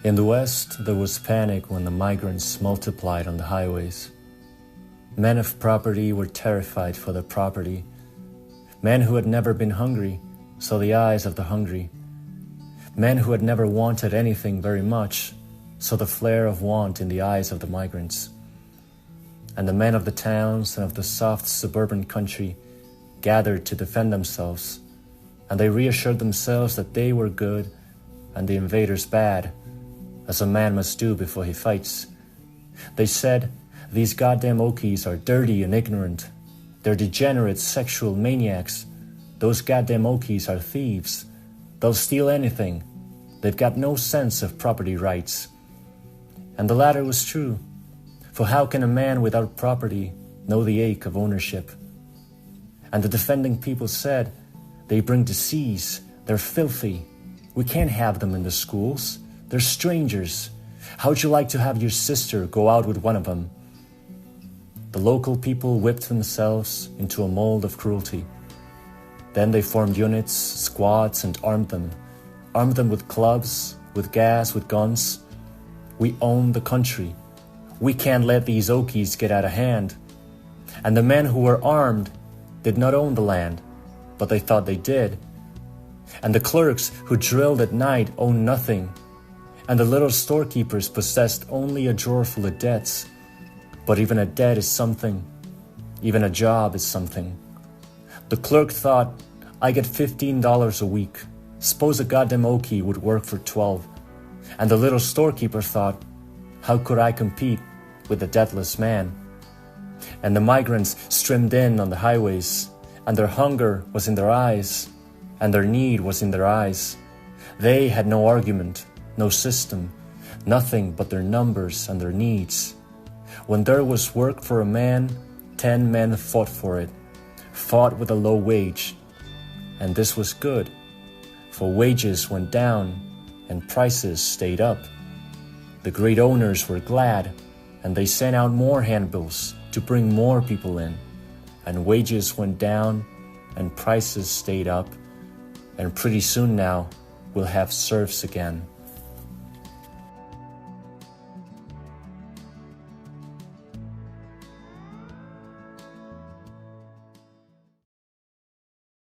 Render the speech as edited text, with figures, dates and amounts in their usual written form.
In the West, there was panic when the migrants multiplied on the highways. Men of property were terrified for their property. Men who had never been hungry saw the eyes of the hungry. Men who had never wanted anything very much saw the flare of want in the eyes of the migrants. And the men of the towns and of the soft suburban country gathered to defend themselves, and they reassured themselves that they were good and the invaders bad, as a man must do before he fights. They said, "These goddamn Okies are dirty and ignorant. They're degenerate sexual maniacs. Those goddamn Okies are thieves. They'll steal anything. They've got no sense of property rights." And the latter was true, for how can a man without property know the ache of ownership? And the defending people said, "They bring disease, they're filthy. We can't have them in the schools. They're strangers. How'd you like to have your sister go out with one of them?" The local people whipped themselves into a mold of cruelty. Then they formed units, squads, and armed them with clubs, with gas, with guns. We own the country. We can't let these Okies get out of hand. And the men who were armed did not own the land, but they thought they did. And the clerks who drilled at night owned nothing. And the little storekeepers possessed only a drawer full of debts. But even a debt is something. Even a job is something. The clerk thought, "I get $15 a week. Suppose a goddamn Okie would work for 12. And the little storekeeper thought, "How could I compete with a debtless man?" And the migrants streamed in on the highways, and their hunger was in their eyes, and their need was in their eyes. They had no argument, no system, nothing but their numbers and their needs. When there was work for a man, 10 men fought for it, fought with a low wage. And this was good, for wages went down and prices stayed up. The great owners were glad, and they sent out more handbills to bring more people in. And wages went down and prices stayed up, and pretty soon now we'll have serfs again.